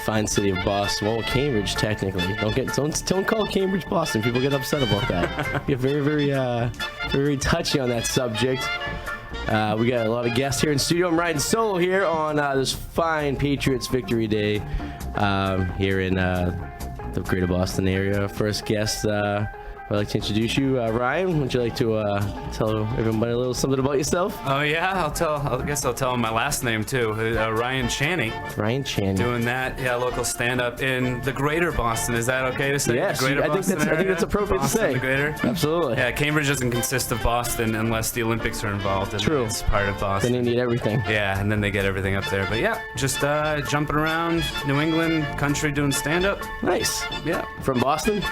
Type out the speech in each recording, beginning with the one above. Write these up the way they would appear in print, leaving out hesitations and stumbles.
fine city of Boston. Well, Cambridge, technically. Don't call Cambridge Boston. People get upset about that. You're very touchy on that subject. We got a lot of guests here in studio. I'm riding solo here on this fine Patriots Victory Day here in the Greater Boston area. First guest, I'd like to introduce you, Ryan. Would you like to tell everybody a little something about yourself? Oh yeah, I guess I'll tell them my last name too. Ryan Chani. Ryan Chani. Doing that, local stand-up in the Greater Boston. Is that okay to say? Yes, Greater I think that's appropriate Boston, to say. The Greater. Absolutely. Yeah, Cambridge doesn't consist of Boston unless the Olympics are involved. And True. It's part of Boston. Then you need everything. Yeah, and then they get everything up there. But yeah, just jumping around New England country doing stand-up. Nice. Yeah. From Boston?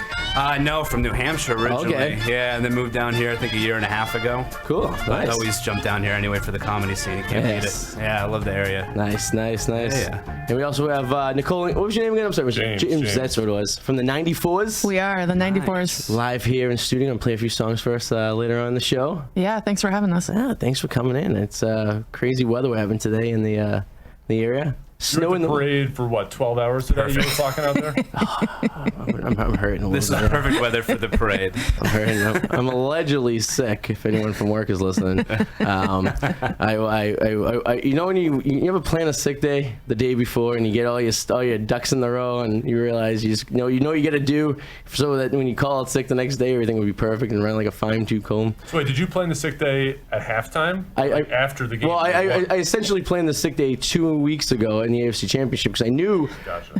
No, from New Hampshire originally. Okay. Yeah, and then moved down here I think a year and a half ago. Cool. I Nice. always jump down here anyway for the comedy scene. You can't beat it. Yeah, I love the area. Nice. Yeah. And we also have Nicole. What was your name again? I'm sorry. James. That's what it was. From the 94s. We are the 94s. Live here in studio. I'm gonna play a few songs for us later on in the show. Yeah, thanks for having us. Yeah, thanks for coming in. It's crazy weather we're having today in the area. Snow in the parade for what, 12 hours today? You were talking out there? I'm hurting a little This bit. is perfect weather for the parade. I'm hurting. I'm allegedly sick. If anyone from work is listening, you know when you ever plan a sick day the day before and you get all your ducks in the row and you realize you got to do so that when you call out sick the next day everything will be perfect and run like a fine-tooth comb. So wait, did you plan the sick day at halftime? After the game? Well, I essentially planned the sick day 2 weeks ago in the AFC Championship because I knew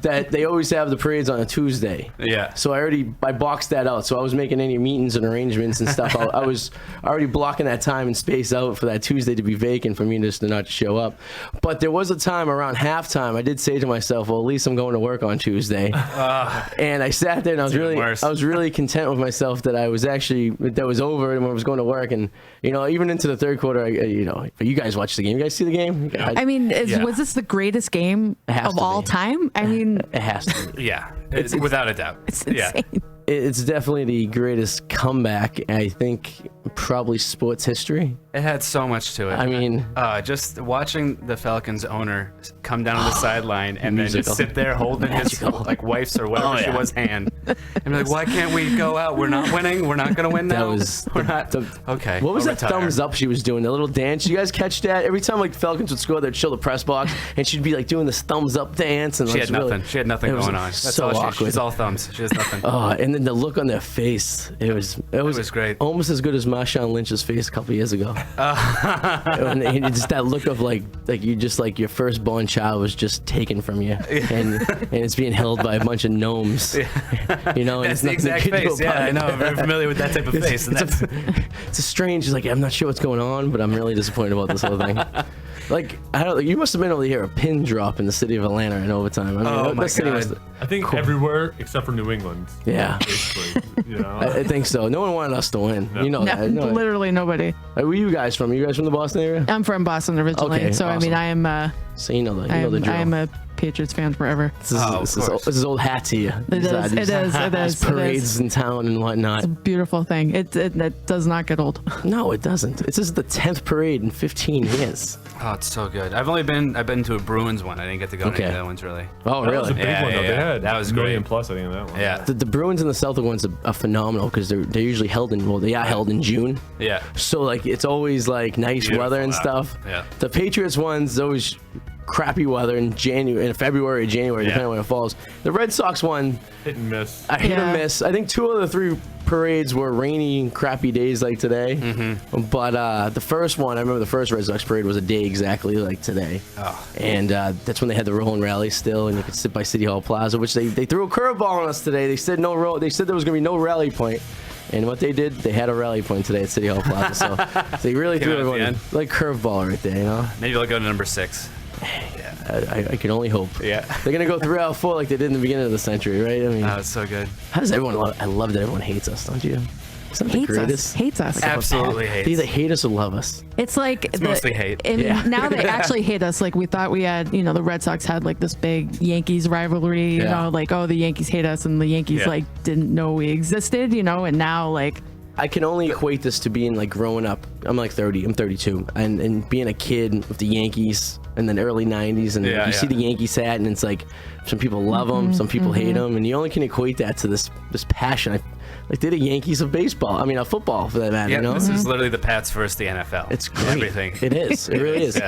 that they always have the parades on a Tuesday. Yeah. So I boxed that out. So I was making any meetings and arrangements and stuff. I was already blocking that time and space out for that Tuesday to be vacant for me just to not show up. But there was a time around halftime I did say to myself, well, at least I'm going to work on Tuesday. And I sat there and I was really content with myself that that was over and I was going to work. And even into the third quarter, you guys watched the game. You guys see the game? I mean, was this the greatest game of all time? I mean, it has to be. Yeah, it's without a doubt. It's insane. Yeah. It's definitely the greatest comeback, I think, probably sports history. It had so much to it. I mean, just watching the Falcons owner come down to the sideline and then just sit there holding his wife's or whatever she was hand, and be like, "Why can't we go out? We're not winning. We're not gonna win now. We're not." Okay. What was that thumbs up she was doing? The little dance. You guys catch that? Every time Falcons would score, they'd show the press box, and she'd be doing this thumbs up dance. And she had nothing. She had nothing going on. That's so all awkward. She's all thumbs. She has nothing. And then the look on their face. It was great. Almost as good as Marshawn Lynch's face a couple years ago. And just that look of like your firstborn child was just taken from you, and it's being held by a bunch of gnomes. That's the exact face. Yeah, I know. I'm very familiar with that type of face. It's a strange. Like, I'm not sure what's going on, but I'm really disappointed about this whole thing. Like, I don't. You must have been able to hear a pin drop in the city of Atlanta in overtime. I mean, my God. I think everywhere except for New England. Yeah. Basically, I think so. No one wanted us to win. No. You know that. No. Literally nobody. Where are you guys from? Are you guys from the Boston area? I'm from Boston originally, Okay, so awesome. I mean, I am. So you know the drill. I am a Patriots fan forever. This is old hat to you. It is. It is. These parades in town and whatnot. It's a beautiful thing. It does not get old. No, it doesn't. This is the 10th parade in 15 years. Oh, it's so good. I've been to a Bruins one. I didn't get to go to any of the other ones really. Oh, That was a really? big one though. They had That was $1 million great. plus, I think, in that one. Yeah. The Bruins and the Celtic ones are phenomenal because they're usually held in June. Yeah. So like it's always like nice Beautiful weather and out. stuff. Yeah. The Patriots ones always crappy weather in February or January, depending on when it falls. The Red Sox one, Hit and miss. I hit or miss. I think 2 of the 3 parades were rainy, crappy days like today. Mm-hmm. But the first one, I remember the first Red Sox parade was a day exactly like today. Oh. And that's when they had the rolling rally still, and you could sit by City Hall Plaza, which they threw a curveball on us today. They said They said there was going to be no rally point. And what they did, they had a rally point today at City Hall Plaza. So they really Came threw out at the everyone end. like curveball right there, Maybe they'll go to number 6. I can only hope. Yeah. They're going to go 3 out of 4 like they did in the beginning of the century, right? I mean, Oh, it's so good. how does everyone love? I love that everyone hates us, don't you? Isn't that the greatest? Hates us. Absolutely They hates. either hate us or love us. It's like mostly hate. And Yeah. now they actually hate us. Like we thought we had, the Red Sox had like this big Yankees rivalry. You know, like the Yankees hate us, and the Yankees didn't know we existed. And now like. I can only equate this to being like growing up I'm like 30. I'm 32, and being a kid with the Yankees and then early 90s, and you see the Yankees hat, and it's like some people love them, some people hate them, and you only can equate that to this passion. Like they're the Yankees of baseball. I mean, of football for that matter. Yeah, you know? This is literally the Pats versus the NFL. It's great. Everything. It is. It really is.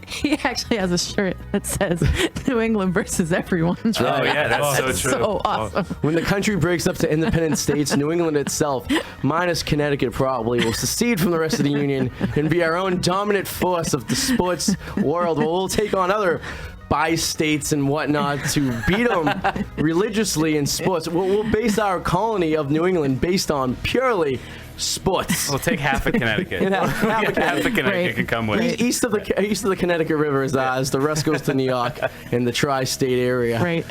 He actually has a shirt that says New England versus everyone. That's right. Oh yeah, that's so true. So awesome. When the country breaks up to independent states, New England itself, minus Connecticut probably, will secede from the rest of the union and be our own dominant force of the sports world. We'll take on other bi-states and whatnot to beat them religiously in sports. We'll base our colony of New England based on purely sports. We'll take half of Connecticut. Half of Connecticut can come with it. East of the Connecticut River is ours. The rest goes to New York and the tri-state area. Right.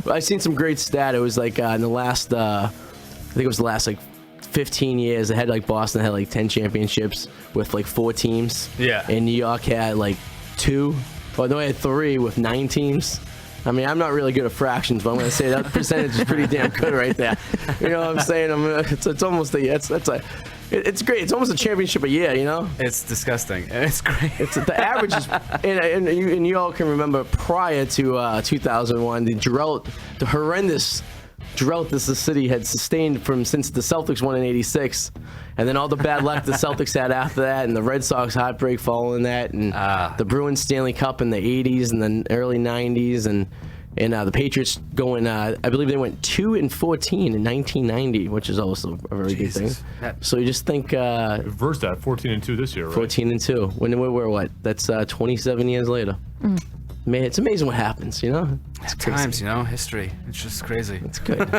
I've seen some great stat. It was like in the last, I think it was the last like 15 years. They had like Boston had like 10 championships with like 4 teams. Yeah. And New York had like 2. Well, no, they had 3 with 9 teams. I mean, I'm not really good at fractions, but I'm going to say that percentage is pretty damn good right there. You know what I'm saying? It's almost it's great. It's almost a championship a year, you know? It's disgusting. It's great. It's the average is, and you all can remember prior to 2001, the horrendous drought this the city had sustained since the Celtics won in '86, and then all the bad luck the Celtics had after that, and the Red Sox heartbreak following that, and the Bruins Stanley Cup in the '80s and then early '90s, and the Patriots going. I believe they went 2-14 in 1990, which is also a very good thing. So you just think reverse that 14-2 this year, right? 14-2. When we're what? That's 27 years later. Man, it's amazing what happens, you know? It's crazy. Times, you know, history. It's just crazy. It's good.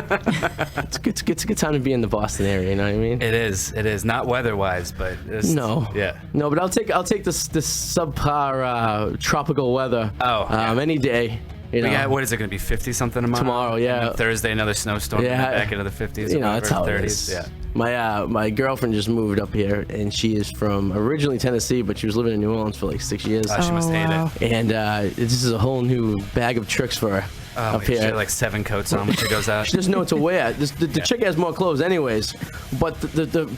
It's a good time to be in the Boston area, you know what I mean? It is. It is. Not weather-wise, but it's, no. Yeah. No, but I'll take this subpar tropical weather any day. You know? Yeah, what is it going to be, 50-something tomorrow? Yeah. Thursday, another snowstorm. Yeah. Back into the 50s. You know, that's how 30s. it is. Yeah. My girlfriend just moved up here, and she is from originally Tennessee, but she was living in New Orleans for like 6 years. She must hate it. And this is a whole new bag of tricks for her up here. She had like 7 coats on when she goes out. She doesn't know what to wear. The chick has more clothes anyways, but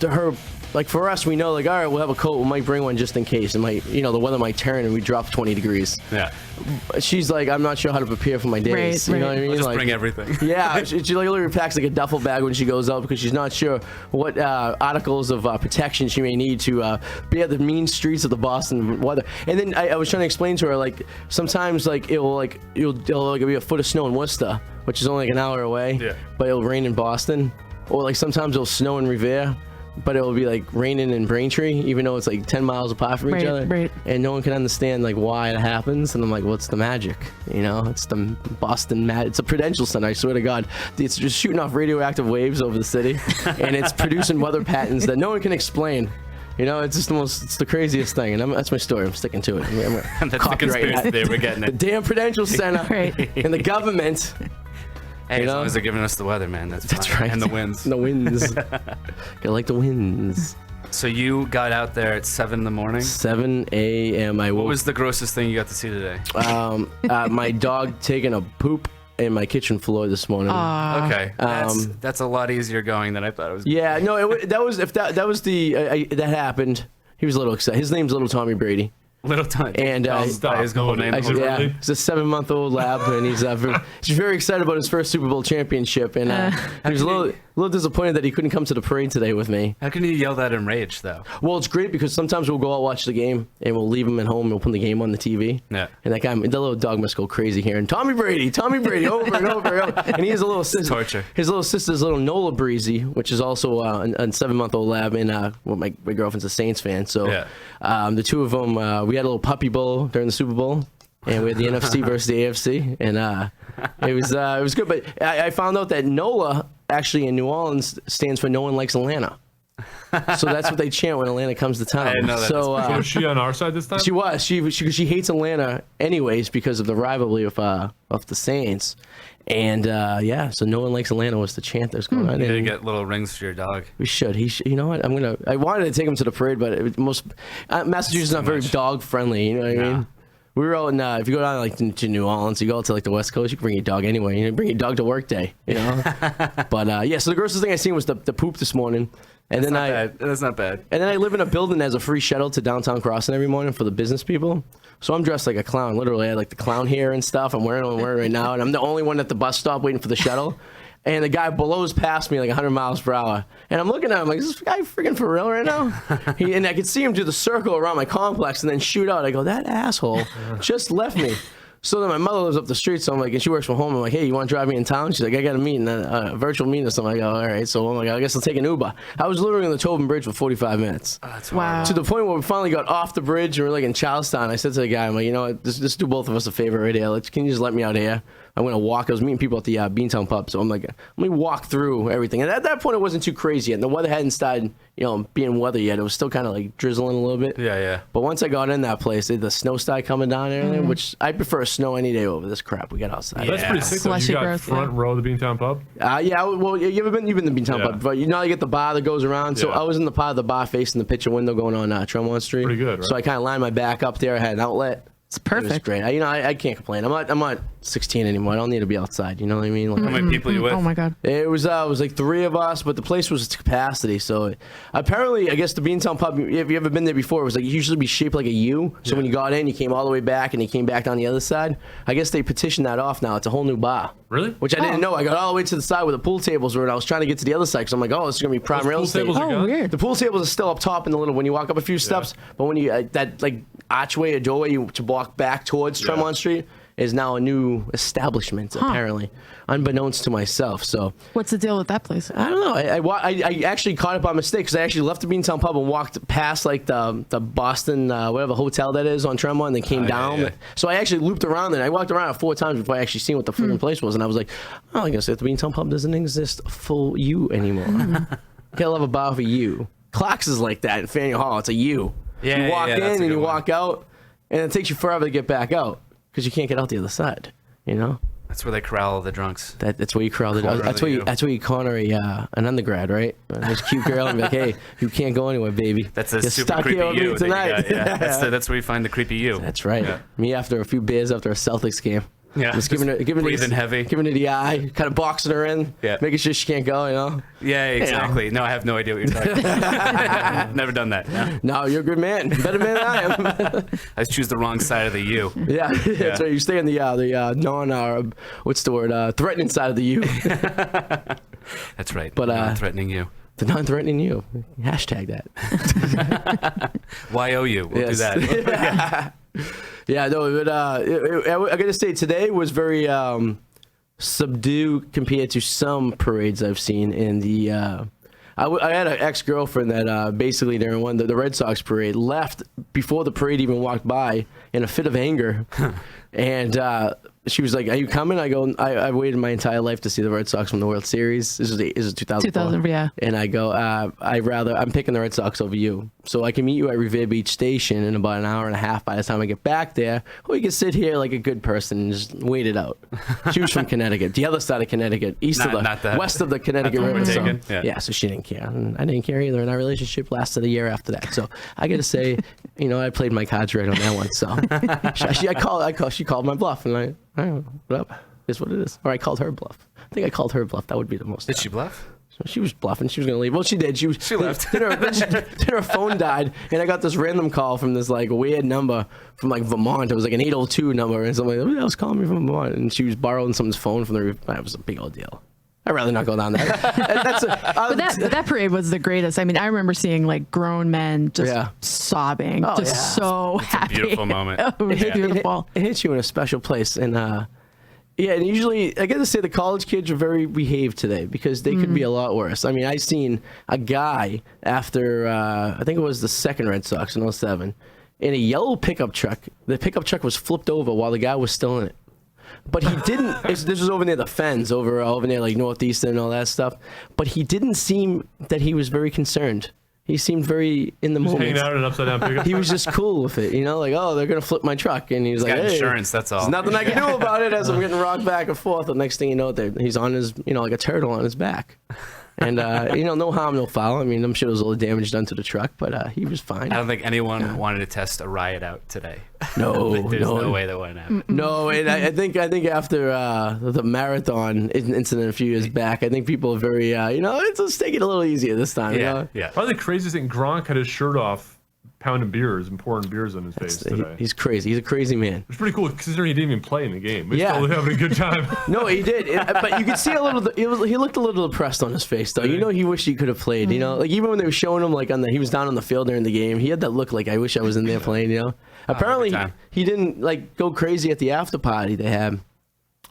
her. Like for us, we know like, all right, we'll have a coat. We might bring one just in case. It might, the weather might turn and we drop 20 degrees. Yeah. She's like, I'm not sure how to prepare for my days. Right, you know what I mean? We'll just bring everything. Yeah. She like literally packs like a duffel bag when she goes out because she's not sure what articles of protection she may need to be at the mean streets of the Boston weather. And then I was trying to explain to her like sometimes like it'll be a foot of snow in Worcester, which is only like an hour away. Yeah. But it'll rain in Boston, or like sometimes it'll snow in Revere. But it will be like raining in Braintree, even though it's like 10 miles apart from each other. Right. And no one can understand like why it happens. And I'm like, what's the magic? It's the Boston magic. It's a Prudential Center, I swear to God. It's just shooting off radioactive waves over the city. And it's producing weather patterns that no one can explain. It's just it's the craziest thing. And that's my story. I'm sticking to it. That's the conspiracy theory. We're getting The it. damn Prudential Center and the government. Hey, as long as they're giving us the weather, man, that's fine. Right. And the winds. The winds. Gotta like the winds. So you got out there at 7 in the morning? 7 a.m. I woke. What was the grossest thing you got to see today? My dog taking a poop in my kitchen floor this morning. Okay, that's a lot easier going than I thought it was. Yeah, no, that happened. He was a little excited. His name's Little Tommy Brady. Little time. And his whole name. he's a 7-month-old lab, and he's very excited about his first Super Bowl championship. And he was a little disappointed that he couldn't come to the parade today with me. How can you yell that in rage, though? Well, it's great because sometimes we'll go out watch the game, and we'll leave him at home, and we'll put the game on the TV. Yeah. And the little dog must go crazy hearing Tommy Brady, over and over and over. And he has a little sister. Torture. His little sister's little Nola Breezy, which is also a 7-month-old lab, and my girlfriend's a Saints fan. So the two of them, we had a little puppy bowl during the Super Bowl, and we had the NFC versus the AFC, and it was good. But I found out that NOLA actually in New Orleans stands for No One Likes Atlanta. So that's what they chant when Atlanta comes to town. I didn't know that. So was she on our side this time? She was. She hates Atlanta anyways because of the rivalry of the Saints. And so No One Likes Atlanta was the chant that was going on. You gotta get little rings for your dog. We should. You know what? I wanted to take him to the parade, but Massachusetts is not very dog friendly. You know what I mean? We were out in, if you go down like to New Orleans, you go out to like the West Coast, you can bring your dog anywhere. You know, bring your dog to work day, you know? But yeah, so the grossest thing I seen was the poop this morning. And That's not bad. And then I live in a building that has a free shuttle to downtown Crossing every morning for the business people. So I'm dressed like a clown. Literally, I had like the clown hair and stuff. I'm wearing what I'm wearing right now. And I'm the only one at the bus stop waiting for the shuttle. And the guy below's past me like 100 miles per hour. And I'm looking at him like, is this guy freaking for real right now? And I could see him do the circle around my complex and then shoot out. I go, that asshole just left me. So then my mother lives up the street, so I'm like, and she works from home. I'm like, hey, you want to drive me in town? She's like, I got a meeting, a virtual meeting or something. I go, all right. So I'm like, I guess I'll take an Uber. I was literally on the Tobin Bridge for 45 minutes. Oh, that's Wow. To the point where we finally got off the bridge and we're like in Charlestown. I said to the guy, I'm like, you know what, just do both of us a favor right here. Can you just let me out here? I'm going to walk. I was meeting people at the Beantown pub, so I'm like, let me walk through everything. And at that point, it wasn't too crazy yet. And the weather hadn't started, being weather yet. It was still kind of like drizzling a little bit. Yeah. But once I got in that place, the snow started coming down and everything, which I prefer snow any day over this crap we got outside. That's pretty sick. Though. You Slushy got growth, front yeah. row of the Beantown pub. Yeah. Well, you've been to Beantown pub, but you get the bar that goes around. So Yeah. I was in the part of the bar facing the picture window going on Tremont Street. Pretty good, right? So I kind of lined my back up there. I had an outlet. It's perfect. It was great. I can't complain. I'm not 16 anymore. I don't need to be outside. You know what I mean? Like, How many people are you with? Oh my God. it was like 3 of us, but the place was to capacity. So apparently, I guess the Beantown pub, if you ever been there before, it was like it usually be shaped like a U. So when you got in, you came all the way back and you came back down the other side. I guess they petitioned that off now. It's a whole new bar. Really? Which I didn't know. I got all the way to the side where the pool tables were, and I was trying to get to the other side because I'm like, oh, this is gonna be prime Those real pool estate. tables are Oh, gone? weird. The pool tables are still up top in the little when you walk up a few steps, but when you that like archway or doorway to walk back towards Tremont Street is now a new establishment apparently, unbeknownst to myself. So What's the deal with that place? I don't know. I actually caught it by mistake because I actually left the Beantown pub and walked past like the Boston whatever hotel that is on Tremont and then came down. yeah. So I actually looped around and I walked around 4 times before I actually seen what the freaking place was, and I was like, oh, I guess the Beantown pub doesn't exist full U anymore. Can't have a bar for you. Clark's is like that in Faneuil Hall. It's a U. Yeah, you walk yeah, in that's a and good you one. walk out, and it takes you forever to get back out because you can't get out the other side. You know. That's where they corral the drunks. That's where you corral the Corner dog. That's the where you. U. That's where you corner an undergrad, right? There's a cute girl and be like, "Hey, you can't go anywhere, baby. That's a You're super stuck creepy here with me you that you tonight." got, yeah. That's where you find the creepy you. That's right. Yeah. Me after a few beers after a Celtics game. Yeah, Just giving her breathing heavy. giving her the eye, kind of boxing her in, Yeah. making sure she can't go. You know. Yeah, exactly. No, I have no idea what you're talking about. Never done that. No. No, you're a good man, better man than I am. I just choose the wrong side of the U. Yeah, that's right. You stay on the non what's the word? Threatening side of the U. That's right. But, Not threatening you. The non-threatening you. Hashtag that. YOU. We'll Yes. do that. Yeah, no, but I gotta say today was very subdued compared to some parades I've seen in the. I had an ex-girlfriend that basically during one the Red Sox parade left before the parade even walked by in a fit of anger, and she was like, "Are you coming?" I go, "I waited my entire life to see the Red Sox win the World Series. This is 2004. 2000, yeah. And I go, I'm picking the Red Sox over you, so I can meet you at Revere Beach Station in about an hour and a half. By the time I get back there, or we can sit here like a good person and just wait it out." She was from Connecticut, the other side of Connecticut, west of the Connecticut not the River. one So, we're taking. Yeah. so she didn't care, and I didn't care either. And our relationship lasted a year after that. So I got to say, I played my cards right on that one. So she called my bluff, and I don't know, what up? Is what it is. Or I called her bluff. I think I called her bluff. That would be the most. Did she bluff? So she was bluffing. She was gonna leave. Well, she did. She left. Then her phone died, and I got this random call from this like weird number from like Vermont. It was like an 802 number, and somebody who else calling me from Vermont, and she was borrowing someone's phone from the. It was a big old deal. I'd rather not go down there. But that parade was the greatest. I mean, I remember seeing like grown men just sobbing, Oh, just yeah. so happy. Beautiful moment. It was beautiful. It hits you in a special place, and and usually I got to say the college kids are very behaved today because they could be a lot worse. I mean, I seen a guy after I think it was the second Red Sox in 07 in a yellow pickup truck. The pickup truck was flipped over while the guy was still in it. But he didn't. This was over near the Fens, over near like Northeastern and all that stuff. But he didn't seem that he was very concerned. He seemed very in the moment. Hanging out in an upside down pickup. He was just cool with it, like, oh, they're gonna flip my truck, and he was like, got hey, insurance, that's all. There's nothing I can do about it. As I'm getting rocked back and forth, the next thing you know, he's on his, like a turtle on his back. And no harm, no foul. I mean, I'm sure there was a little damage done to the truck, but he was fine. I don't think anyone wanted to test a riot out today. No, There's no way that wouldn't happen. No, and I think after the marathon incident a few years back, I think people are very let's take it a little easier this time. Yeah. Probably the craziest thing, Gronk had his shirt off, pounding beers and pouring beers on his face today. He's crazy. He's a crazy man. It's pretty cool considering he didn't even play in the game. He's still having a good time. No, he did. But you could see a little. He looked a little depressed on his face, though. He wished he could have played. Like even when they were showing him, like he was down on the field during the game, he had that look like I wish I was in there playing. Apparently he didn't go crazy at the after party they had.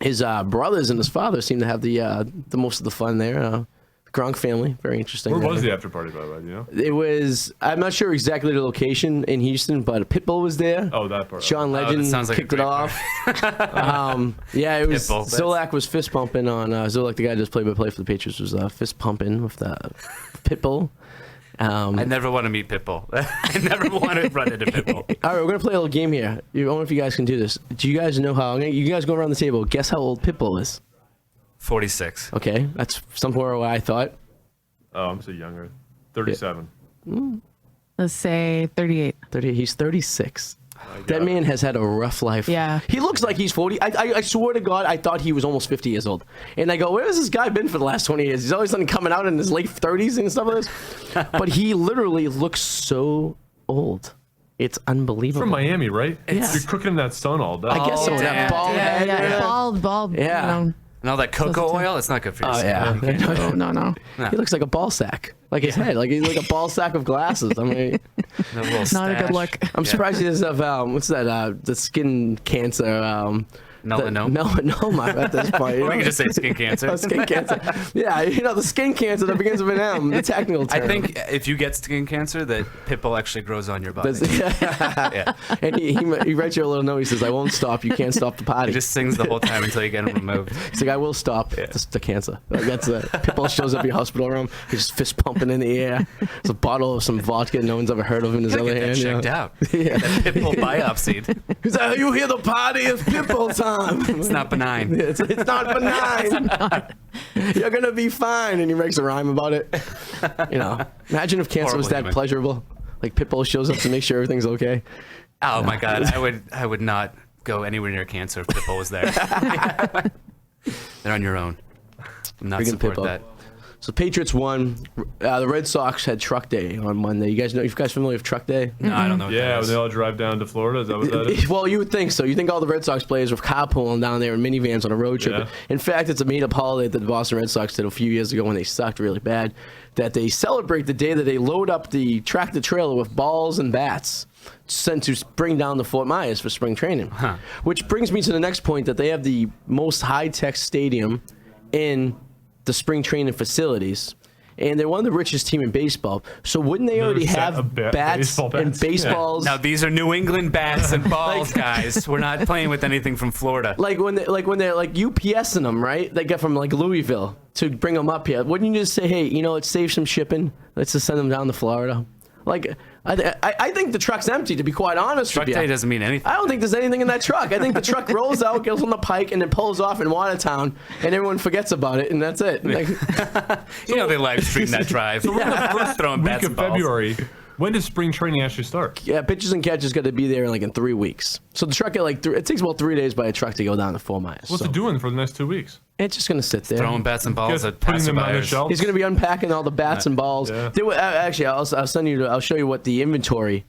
His brothers and his father seemed to have the most of the fun there. Gronk family, very interesting. Where was the after party, by the way? It was, I'm not sure exactly the location in Houston, but Pitbull was there. Oh, that part. John Legend kicked it off. It was Pitbull, Zolak was fist pumping on Zolak, the guy who does play-by-play for the Patriots, was fist pumping with the Pitbull. I never want to meet Pitbull. I never want to run into Pitbull. All right, we're gonna play a little game here. I don't know if you guys can do this. Do you guys know how? You guys go around the table. Guess how old Pitbull is. 46. Okay, that's somewhere where I thought. Oh, I'm so younger. 37. Let's say 38. 30. He's 36. That man has had a rough life. Yeah. He looks like he's 40. I swear to God, I thought he was almost 50 years old. And I go, where has this guy been for the last 20 years? He's always coming out in his late 30s and stuff like this. But he literally looks so old. It's unbelievable. From Miami, right? Yeah. You're cooking in that sun all day. I guess so. That bald head. Yeah. Bald. Yeah. And all that cocoa oil, it's not good for your Oh, skin. yeah. No. He looks like a ball sack. Like his head. Like he's like a ball sack of glasses. I mean, Not a good look. I'm surprised he doesn't have, what's that, the skin cancer, melanoma at this point. Or we can just say skin cancer. Oh, skin cancer. Yeah, the skin cancer that begins with an M, the technical term. I think if you get skin cancer, that Pitbull actually grows on your body. Yeah. And he writes you a little note. He says, I won't stop. You can't stop the potty. He just sings the whole time until you get him removed. He's like, I will stop the cancer. Like, that's Pitbull shows up at your hospital room. He's just fist pumping in the air. There's a bottle of some vodka no one's ever heard of in his other hand. Checked out. Yeah. That Pitbull biopsied. He's like, you hear the party? It's Pitbull time. It's not benign. It's not benign. You're gonna be fine, and he makes a rhyme about it. Imagine if cancer was that pleasurable. Like Pitbull shows up to make sure everything's okay. Oh my God, I would not go anywhere near cancer if Pitbull was there. They're on your own. I'm not support that. So Patriots won. The Red Sox had Truck Day on Monday. You guys familiar with Truck Day? No, I don't know. Yeah, when they all drive down to Florida. Is that what that is? Well, you would think so. You think all the Red Sox players were carpooling down there in minivans on a road trip. Yeah. In fact, it's a made-up holiday that the Boston Red Sox did a few years ago when they sucked really bad, that they celebrate the day that they load up the tractor trailer with balls and bats sent to bring down to Fort Myers for spring training. Which brings me to the next point, that they have the most high-tech stadium in the spring training facilities. And they're one of the richest team in baseball. So wouldn't they already have bats and baseballs? Now these are New England bats and balls, guys. We're not playing with anything from Florida. Like when they're UPSing them, right? They get from Louisville to bring them up here. Wouldn't you just say, hey, let's save some shipping. Let's just send them down to Florida. I think the truck's empty, to be quite honest with you. Truck Day doesn't mean anything. I don't think there's anything in that truck. I think the truck rolls out, goes on the pike, and then pulls off in Watertown, and everyone forgets about it, and that's it. They live stream that drive. So we're in the first throwing week bats of and balls. February. When does spring training actually start? Yeah, pitchers and catchers got to be there in 3 weeks. So the truck it takes about 3 days by a truck to go down to 4 miles. What's it doing for the next 2 weeks? It's just going to sit there. Throwing bats and balls at Putting them on the passerbys. shelf? He's going to be unpacking all the bats and balls. Yeah. Actually, I'll show you what the inventory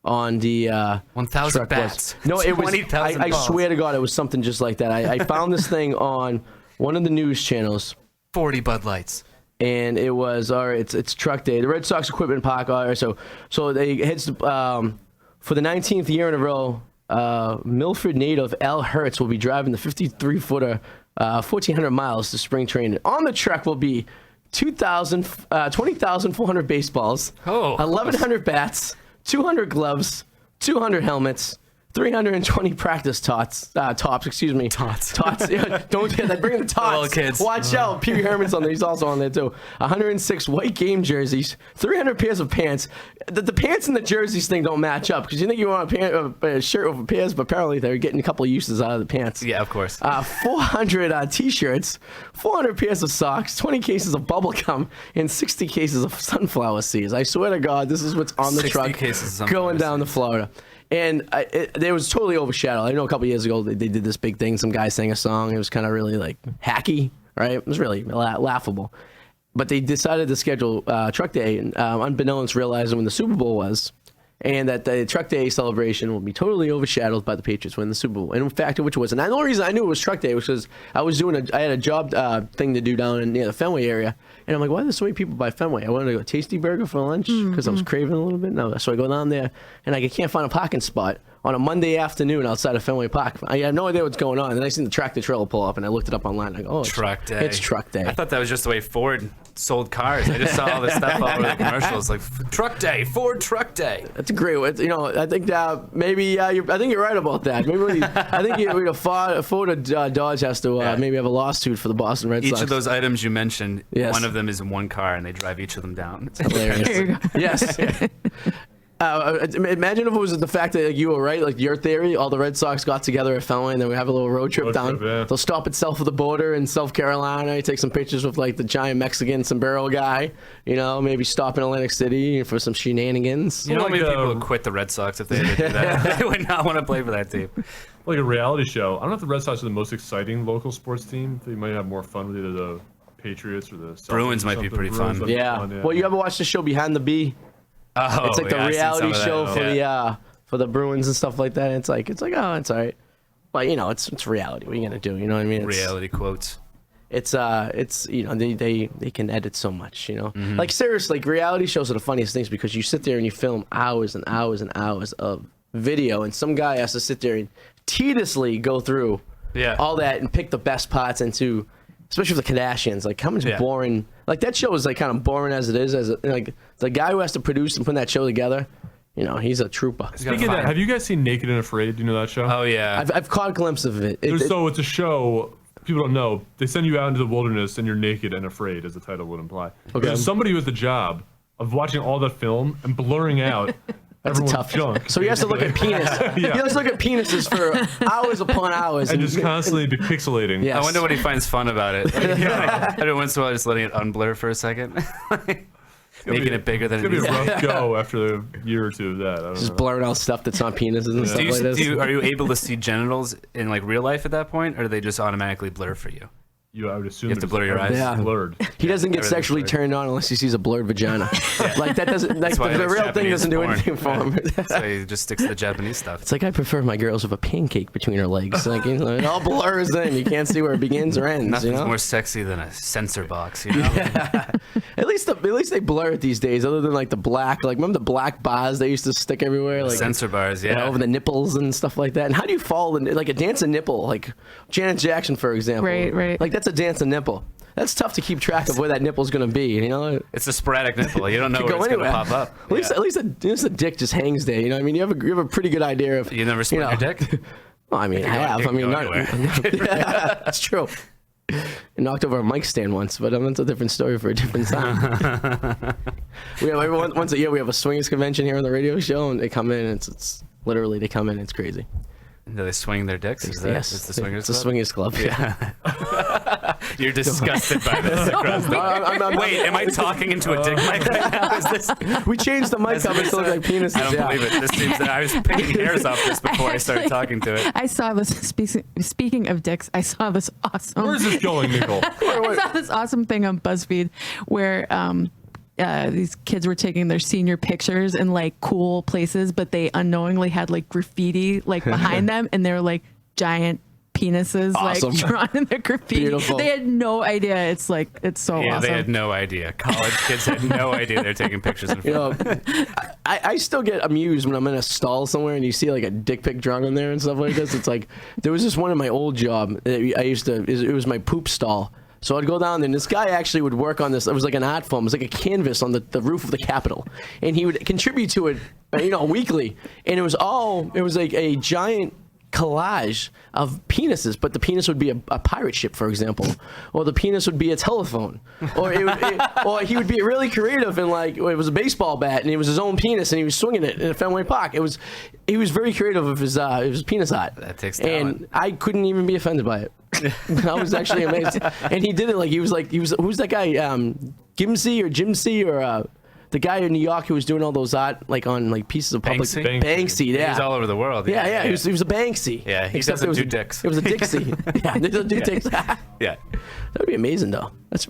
on the 1,000 truck bats. was. No, it was. 20,000 I balls. swear to God, it was something just like that. I found this thing on one of the news channels. 40 Bud Lights. And it was it's Truck Day. The Red Sox Equipment Park. All right, so they heads for the 19th year in a row. Milford native Al Hertz will be driving the 53-footer 1,400 miles to spring training. On the truck will be 20,400 baseballs, 1,100 bats, 200 gloves, 200 helmets, 320 practice tops, excuse me. Tots. Yeah, don't get that. Bring the tots. Little kids. Watch out. Pee Wee Herman's on there. He's also on there, too. 106 white game jerseys, 300 pairs of pants. The pants and the jerseys thing don't match up because you think you want a shirt over pants, but apparently they're getting a couple of uses out of the pants. Yeah, of course. 400 T-shirts, 400 pairs of socks, 20 cases of bubble gum, and 60 cases of sunflower seeds. I swear to God, this is what's on the 60 truck cases of going down seeds. to Florida. And it was totally overshadowed. I know a couple years ago they did this big thing. Some guy sang a song. It was kind of really like hacky, right? It was really laughable. But they decided to schedule Truck Day, and unbeknownst realizing when the Super Bowl was, and that the Truck Day celebration will be totally overshadowed by the Patriots winning the Super Bowl. And in fact, which was, and the only reason I knew it was Truck Day was because I had a job thing to do down near the Fenway area, and I'm like, why are there so many people by Fenway? I wanted to go Tasty Burger for lunch because I was craving a little bit. No, so I go down there, and I can't find a parking spot on a Monday afternoon outside of Fenway Park. I have no idea what's going on. And then I seen the tractor trailer pull up, and I looked it up online. I go, oh, Truck Day. It's Truck Day. I thought that was just the way Ford sold cars. I just saw all this stuff all over the commercials, like Truck Day, Ford Truck Day. That's a great way. I think maybe I think you're right about that. Maybe I think Ford or Dodge has to maybe have a lawsuit for the Boston Red Sox. Each of those items you mentioned, Yes. one of them is in one car, and they drive each of them down. It's Hilarious. There you go. Yes. Imagine if it was the fact that you were right, like your theory, all the Red Sox got together at Fenway and then we have a little road trip down. Yeah. They'll stop at south of the border in South Carolina, take some pictures with like the giant Mexican sombrero guy, maybe stop in Atlantic City for some shenanigans. You know how Like, many people would quit the Red Sox if they had to do that? They would not want to play for that team. Like a reality show. I don't know if the Red Sox are the most exciting local sports team. They might have more fun with either the Patriots or the Celtics Bruins or might be something. pretty fun. might be Yeah. fun, Well, you ever watch the show Behind the Bee? Oh, It's like yeah, the I've seen some reality of that. show for Yeah. for the Bruins and stuff like that. It's like oh, it's all right. But it's reality. What are you gonna do? You know what I mean? Reality quotes. It's they can edit so much, Mm-hmm. Like seriously, like reality shows are the funniest things because you sit there and you film hours and hours and hours of video, and some guy has to sit there and tediously go through all that and pick the best parts into, especially with the Kardashians. Like how much boring, like that show is like kind of boring as it is. Like the guy who has to produce and put that show together, he's a trooper. Speaking of that, have you guys seen Naked and Afraid? Do you know that show? Oh yeah. I've caught a glimpse of it. So it's a show. People don't know. They send you out into the wilderness and you're naked and afraid, as the title would imply. Okay. There's somebody with the job of watching all that film and blurring out everyone's tough junk. So he has to look at penis. He has to look at penises for hours upon hours and just constantly be pixelating. Yes. I wonder what he finds fun about it. Like, every once in a while, just letting it unblur for a second, making it bigger than It's it gonna be is. a rough go after a year or two of that. I don't just know. blurring out stuff that's not penises and stuff like this. Are you able to see genitals in like real life at that point, or do they just automatically blur for you? I would assume You have to it's blur your eyes. Yeah. blurred. He doesn't get Everything's sexually right. turned on unless he sees a blurred vagina. Like that doesn't. Like why he the likes real thing Japanese doesn't do porn. anything for him. So he just sticks to the Japanese stuff. It's like I prefer my girls with a pancake between her legs. Like it all blurs in. You can't see where it begins or ends. Nothing's more sexy than a sensor box, At At least they blur it these days. Other than like the black. Like remember the black bars they used to stick everywhere. Like Sensor bars, yeah. over the nipples and stuff like that. And how do you follow like a dancing nipple? Like Janet Jackson, for example. Right. Like that's a dancing nipple. That's tough to keep track of where that nipple's going to be. It's a sporadic nipple. You don't know Could where go it's going to anywhere. pop up. At least the dick just hangs there. You know what I mean? You have a pretty good idea of. You never split your dick? Well, I mean, I have. it I can mean, go not, that's true. I knocked over a mic stand once, but that's a different story for a different time. We have once a year we have a swingers convention here on the radio show, and they come in. And it's literally they come in. It's crazy. Do they swing their dicks? Is that Yes, it's the swingers It's a club? swingers club. Yeah. You're disgusted by this across the... Wait, am I talking into a dick mic right now? Is this... We changed the mic up to look like penises. I don't believe it. This seems that I was picking hairs off this before I started Actually, talking to it. I saw this. Speaking of dicks, I saw this awesome. Where's this going, Nicole? I saw this awesome thing on BuzzFeed where these kids were taking their senior pictures in like cool places, but they unknowingly had like graffiti like behind them, and they're like giant penises Awesome. like drawn in their graffiti. Beautiful. They had no idea. It's so Yeah, awesome. they had no idea. College kids had no idea they're taking pictures in front. I still get amused when I'm in a stall somewhere and you see like a dick pic drawn in there and stuff like this. It's like there was this one in my old job. It was my poop stall. So I'd go down there, and this guy actually would work on this. It was like an art film. It was like a canvas on the roof of the Capitol. And he would contribute to it weekly, and it was like a giant collage of penises, but the penis would be a pirate ship, for example, or the penis would be a telephone, or or he would be really creative and like it was a baseball bat and it was his own penis and he was swinging it in a Fenway Park. He was very creative of his penis art. That takes talent. And I couldn't even be offended by it. I was actually amazed, and he did it like he was who's that guy, Gimsey or Jimsey or the guy in New York who was doing all those art like on like pieces of public Banksy. Yeah, he's all over the world. Yeah. He was a Banksy. Yeah, he doesn't do dicks. It was a Dixie. Yeah, they don't do dicks. Yeah, that would be amazing though. That's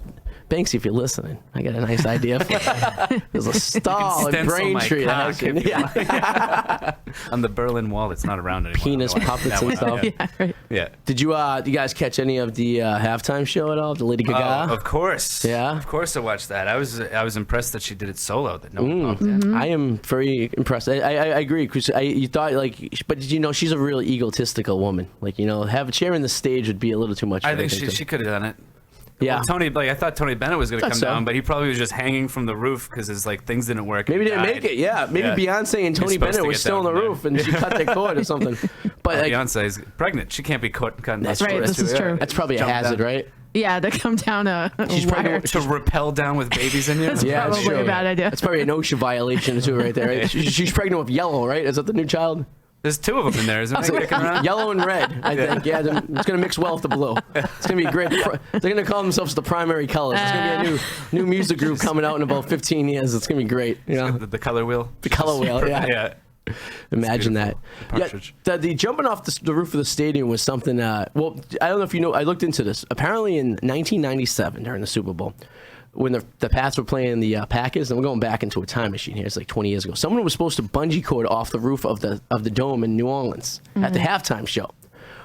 Banksy, if you're listening, I got a nice idea for you. There's a stall in Braintree. Yeah. On the Berlin Wall that's not around anymore. Penis puppets and stuff. Yeah, right. Yeah. Did you guys catch any of the halftime show at all? The Lady Gaga? Of course. Yeah? Of course I watched that. I was impressed that she did it solo. That no one bumped in. I am very impressed. I agree, because you thought like, but did you know she's a really egotistical woman? Like, have a chair in the stage would be a little too much. I think she could have done it. Yeah. Well, I thought Tony Bennett was going to come so. down, but he probably was just hanging from the roof because his things didn't work. Maybe didn't make it. Yeah, maybe Beyonce and Tony Bennett were still on the roof and she cut their cord or something. But Beyonce is pregnant. She can't be caught. That's right. This is true. That's probably a hazard, right? Yeah, to come down She's wire. To rappel down with babies in you. That's probably a bad idea. That's probably an OSHA violation too, right there. Right? She's pregnant with Yellow, right? Is that the new child? There's two of them in there, isn't there? Yellow and red, I think. Yeah, it's going to mix well with the blue. It's going to be great. They're going to call themselves the Primary Colors. It's going to be a new music group coming out in about 15 years. It's going to be great. The color wheel. The color wheel, yeah. Imagine that. Partridge. Yeah, the jumping off the roof of the stadium was something. Well, I don't know if you know. I looked into this. Apparently, in 1997, during the Super Bowl, when the Pats were playing the Packers, and we're going back into a time machine here. It's like 20 years ago. Someone was supposed to bungee cord off the roof of the dome in New Orleans at the halftime show.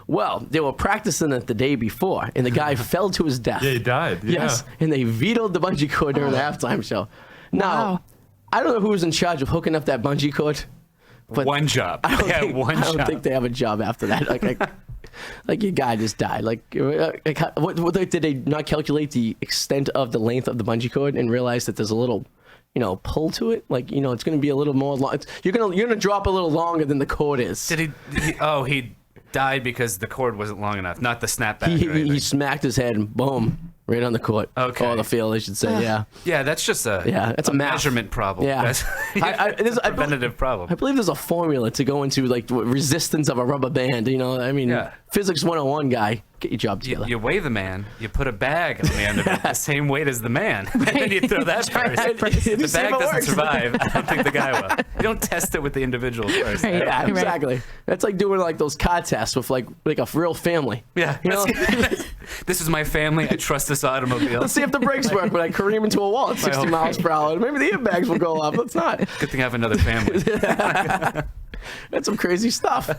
Well, they were practicing it the day before, and the guy fell to his death. Yeah, he died. Yeah. Yes, and they vetoed the bungee cord during the halftime show. Now, I don't know who was in charge of hooking up that bungee cord. But one job. I don't think they have a job after that. Like your guy just died. What did they not calculate the extent of the length of the bungee cord and realize that there's a little, pull to it? Like, it's going to be a little more long. You're gonna drop a little longer than the cord is. Did he died because the cord wasn't long enough, not the snapback. He smacked his head and boom. Right on the court. Okay. Or the field, I should say. Yeah. Yeah, that's just a that's a measurement problem. Yeah. That's a preventative problem. I believe there's a formula to go into like the resistance of a rubber band. Physics 101 guy. Get your job together. You weigh the man, you put a bag on the end of it, the same weight as the man, and then you throw that first. If the bag doesn't survive, I don't think the guy will. You don't test it with the individual first. Right. Yeah, exactly. That's like doing like those car tests with like a real family. Yeah. This is my family. I trust this automobile. Let's see if the brakes work when I careen into a wall at 60 miles per hour. Maybe the airbags will go off. Let's not. Good thing I have another family. That's some crazy stuff.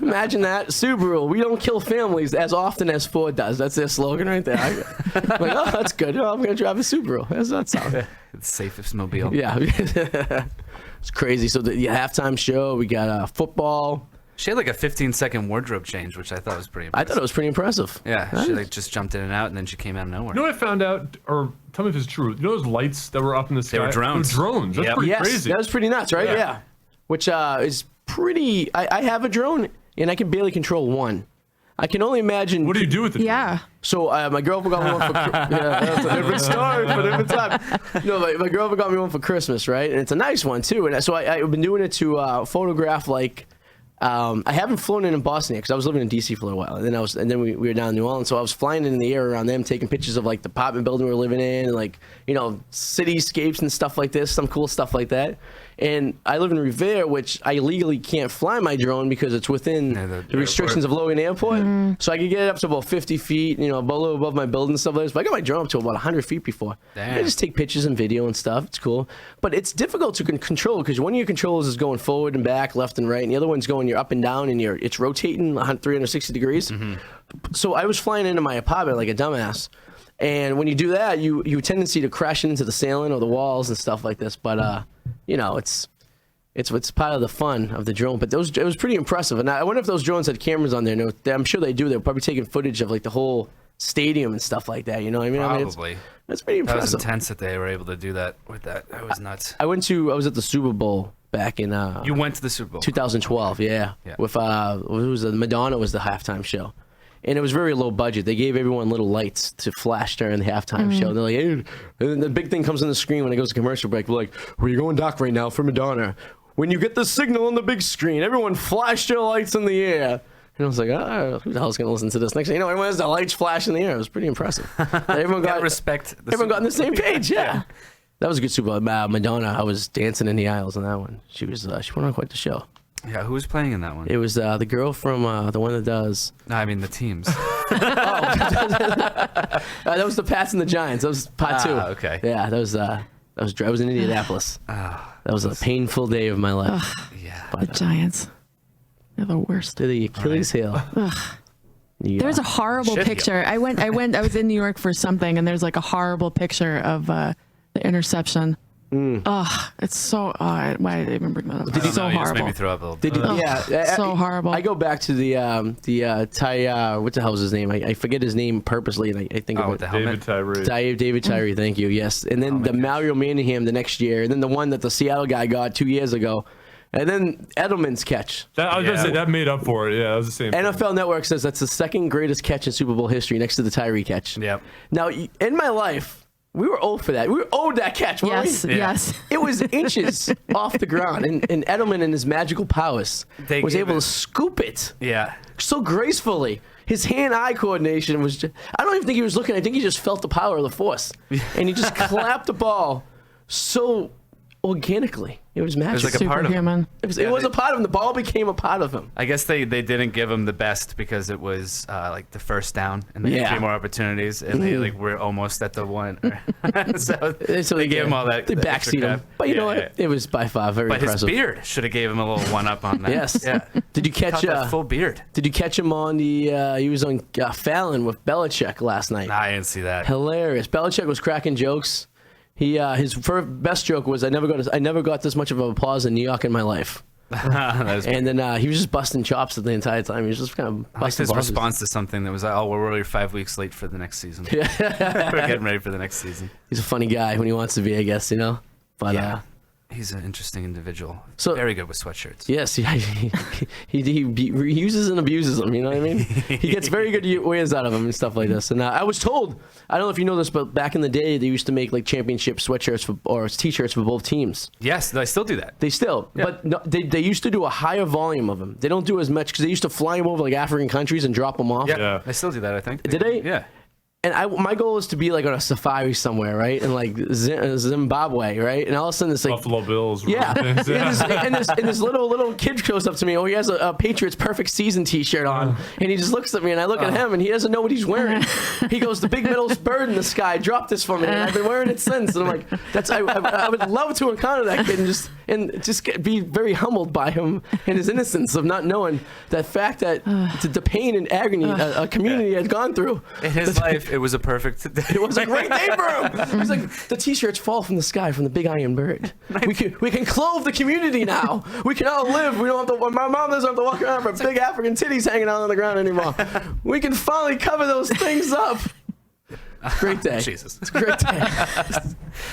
Imagine that. Subaru, we don't kill families as often as Ford does. That's their slogan right there. I'm like, oh, that's good. I'm going to drive a Subaru. That's that sound. It's the safest mobile. Yeah. It's crazy. So the halftime show, we got football. She had like a 15-second wardrobe change, which I thought was pretty impressive. I thought it was pretty impressive. Yeah, she just jumped in and out, and then she came out of nowhere. You know what I found out, or tell me if it's true. You know those lights that were up in the sky? They were drones. They were drones. That's pretty crazy. That was pretty nuts, right? Yeah. Which is pretty... I have a drone, and I can barely control one. I can only imagine... What do you do with it? Yeah. So my girlfriend got me one for... that's a different story for a different time. No, my girlfriend got me one for Christmas, right? And it's a nice one, too. And so I've been doing it to photograph, like... I haven't flown in Boston yet because I was living in DC for a little while, and then we were down in New Orleans, so I was flying in the air around them, taking pictures of like the apartment building we were living in, and like cityscapes and stuff like this, some cool stuff like that. And I live in Revere, which I legally can't fly my drone because it's within the restrictions of Logan Airport. Mm-hmm. So I could get it up to about 50 feet, below above my building and stuff like this. But I got my drone up to about 100 feet before. Damn. I just take pictures and video and stuff. It's cool. But it's difficult to control because one of your controls is going forward and back, left and right, and the other one's going up and down, and it's rotating 360 degrees. Mm-hmm. So I was flying into my apartment like a dumbass. And when you do that, you have a tendency to crash into the ceiling or the walls and stuff like this. But it's part of the fun of the drone. But it was pretty impressive. And I wonder if those drones had cameras on there. No, I'm sure they do. They're probably taking footage of like the whole stadium and stuff like that. You know what I mean? Probably. That's pretty impressive. That was intense that they were able to do that with that. That was nuts. I was at the Super Bowl back in You went to the Super Bowl. 2012. Yeah. With Madonna was the halftime show. And it was very low budget. They gave everyone little lights to flash during the halftime show. They're like, hey, and the big thing comes on the screen when it goes to commercial break. We're like, where you going, Doc, right now for Madonna? When you get the signal on the big screen, everyone flash your lights in the air. And I was like, who the hell's going to listen to this? Next thing you know, everyone has the lights flash in the air. It was pretty impressive. Everyone got respect. Everyone got on the same page. Yeah. That was a good Super Bowl. Madonna, I was dancing in the aisles on that one. She went on quite the show. Yeah, who was playing in that one? It was the girl from the one that does. No, I mean the teams. That was the Pats and the Giants. That was part 2. Okay. Yeah, I was in Indianapolis. That was a painful day of my life. Yeah. The Giants. They're the worst. To the Achilles heel. There's a horrible picture. I was in New York for something, and there's like a horrible picture of the interception. It's so. Why did I even bring that up? It's so You just made horrible. me throw up a little. Yeah, so horrible. I go back to the Ty. What the hell's his name? I forget his name purposely, and I think with about the helmet. David Tyree. David Tyree. Thank you. Yes, and then the Mario Manningham the next year, and then the one that the Seattle guy got 2 years ago, and then Edelman's catch. I was gonna say that made up for it. Yeah, that was the same. NFL Network says that's the second greatest catch in Super Bowl history, next to the Tyree catch. Yep. Now, in my life, we were owed for that. We were owed that catch. Yes, We? yes. It was inches off the ground, and Edelman and his magical powers was able to scoop it. Yeah. So gracefully. His hand-eye coordination was just, I don't even think he was looking. I think he just felt the power of the force. And he just clapped the ball so organically. It was magic. It was like a part of him. Superhuman. It was a part of him. The ball became a part of him. I guess they didn't give him the best because it was like the first down and they had 3 more opportunities and they were almost at the one. so they gave him all that. They the extra backseat him. crap. But you know what? It was by far very But impressive. his beard should have gave him a little one up on that. Yes. Yeah. Did you catch Caught that full beard? Did you catch him on the? He was on Fallon with Belichick last night. Nah, I didn't see that. Hilarious. Belichick was cracking jokes. His best joke was I never got this much of applause in New York in my life. And then he was just busting chops the entire time. He was just kind of I like busting his balls. response to something that was like, we're already 5 weeks late for the next season. We're getting ready for the next season. He's a funny guy when he wants to be, I guess, you know. But Yeah. He's an interesting individual. So- Very good with sweatshirts. yes, he uses and abuses them. You know what I mean? He gets very good ways out of them and stuff like this. And I was told, I don't know if you know this, but back in the day, they used to make like championship sweatshirts or T-shirts for both teams. Yes, I still do that. They still, but no, they used to do a higher volume of them. They don't do as much because they used to fly them over like African countries and drop them off. Yeah, I still do that, I think. Did they? Yeah. And my goal is to be like on a safari somewhere, right? In like Zimbabwe, right? And all of a sudden it's like Buffalo Bills. yeah. Things. And this little kid goes up to me. Oh, he has a Patriots perfect season T-shirt on, and he just looks at me, and I look at him, and he doesn't know what he's wearing. He goes, "The big middle bird in the sky dropped this for me, and I've been wearing it since." And I'm like, I would love to encounter that kid and just be very humbled by him and his innocence of not knowing that fact that the pain and agony a community had gone through. In his life, it was a perfect day. It was a great day for him. He's like, the T-shirts fall from the sky from the big iron bird. We can clothe the community now. We can all live. We don't have to. My mom doesn't have to walk around with big African titties hanging out on the ground anymore. We can finally cover those things up. Great day. Jesus. It's a great day.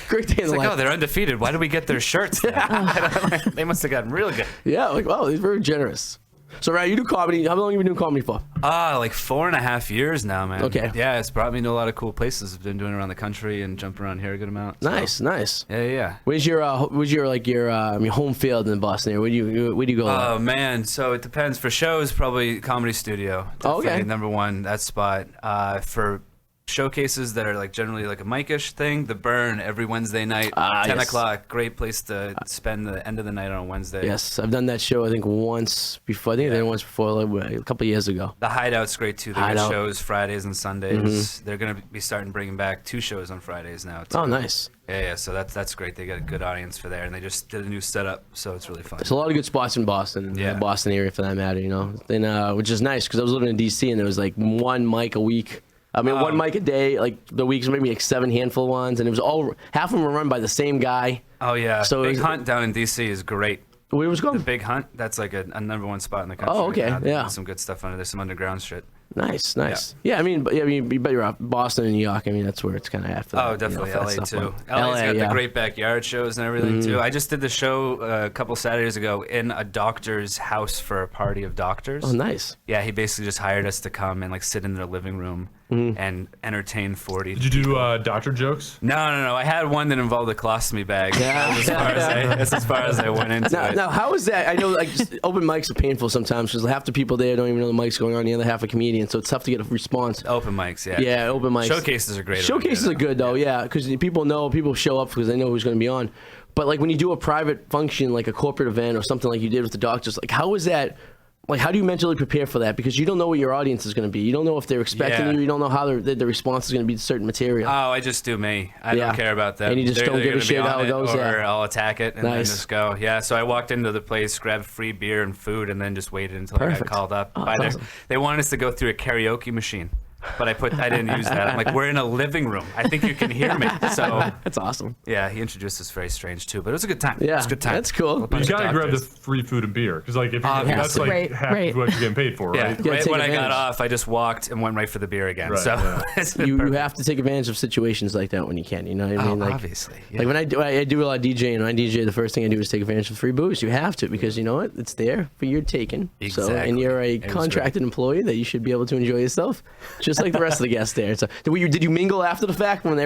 Great day in It's the like, life. they're undefeated. Why do we get their shirts? They must have gotten real good. Yeah, like, wow, he's very generous. So, Ryan, you do comedy. How long have you been doing comedy for? Like 4.5 years now, man. Okay. Yeah, it's brought me to a lot of cool places. I've been doing it around the country and jumping around here a good amount. So. Nice. Yeah. Where's your home field in Boston? Where do you go? Oh man, so it depends. For shows, probably Comedy Studio. Oh, okay. Definitely number one, that spot. For showcases that are like generally like a mic-ish thing, The Burn every Wednesday night, 10 yes. o'clock. Great place to spend the end of the night on a Wednesday. Yes, I've done that show I think once before. I think I did it once before, like, a couple of years ago. The Hideout's great too. They got Hideout. shows Fridays and Sundays. They're gonna be starting bringing back 2 shows on Fridays now. Too. Oh, nice. Yeah. So that's great. They got a good audience for there, and they just did a new setup, so it's really fun. There's a lot of good spots in Boston, Yeah. the Boston area for that matter, you know. And which is nice because I was living in DC and there was like one mic a week. I mean, one mic a day. Like the weeks maybe like 7 handful ones, and it was all half of them were run by the same guy. Oh yeah. So Big is- Hunt down in DC is great. Where was The going? Big Hunt, that's like a number one spot in the country. Oh, okay, right now. They're yeah. doing some good stuff on it. There's some underground shit. Nice. Yeah, I mean, but you're off Boston and New York. I mean, that's where it's kind of at. For Oh, that, definitely for that LA stuff. too. LA, LA's got yeah. the great backyard shows and everything too. I just did the show a couple Saturdays ago in a doctor's house for a party of doctors. Oh, nice. Yeah, he basically just hired us to come and like sit in their living room and entertain 40. Did you do doctor jokes? No. I had one that involved a colostomy bag. Yeah. That's as far as I went into it. Now, how is that? I know, like, just open mics are painful sometimes because half the people there don't even know the mic's going on. The other half are comedians, so it's tough to get a response. Open mics, yeah. Yeah, open mics. Showcases are great. Showcases are good though, yeah, because people show up because they know who's going to be on. But like when you do a private function, like a corporate event or something like you did with the doctors, like how is that? Like, how do you mentally prepare for that? Because you don't know what your audience is going to be. You don't know if they're expecting Yeah. you. You don't know how the response is going to be to certain material. Oh, I just do me. I Yeah. don't care about that. And you just They're don't either give a gonna be shit on how it goes, Or yeah. I'll attack it and then Nice. just go. Yeah, so I walked into the place, grabbed free beer and food, and then just waited until I Perfect. got called up. Oh, by that's their, awesome. They wanted us to go through a karaoke machine. But I didn't use that. I'm like, we're in a living room. I think you can hear me. So, That's awesome. yeah, he introduced us very strange, too. But it was a good time. Yeah, it was a good time. that's cool. A But bunch you of gotta grab the doctors. free food and beer because like if you, Obviously. that's like Right, half right. of what you're getting paid for, Yeah, right? Yeah, right take when I got advantage. off, I just walked and went right for the beer again. Right, so yeah. it's been You perfect. have to take advantage of situations like that when you can. You know what I mean? Oh, Like, obviously. Yeah. Like when I do a lot of DJing, and I DJ, the first thing I do is take advantage of free booze. You have to because you know what? It's there for your taking. So, Exactly. and you're a It was contracted employee that you should be able to enjoy yourself, just like the rest of the guests there. So, did you mingle after the fact when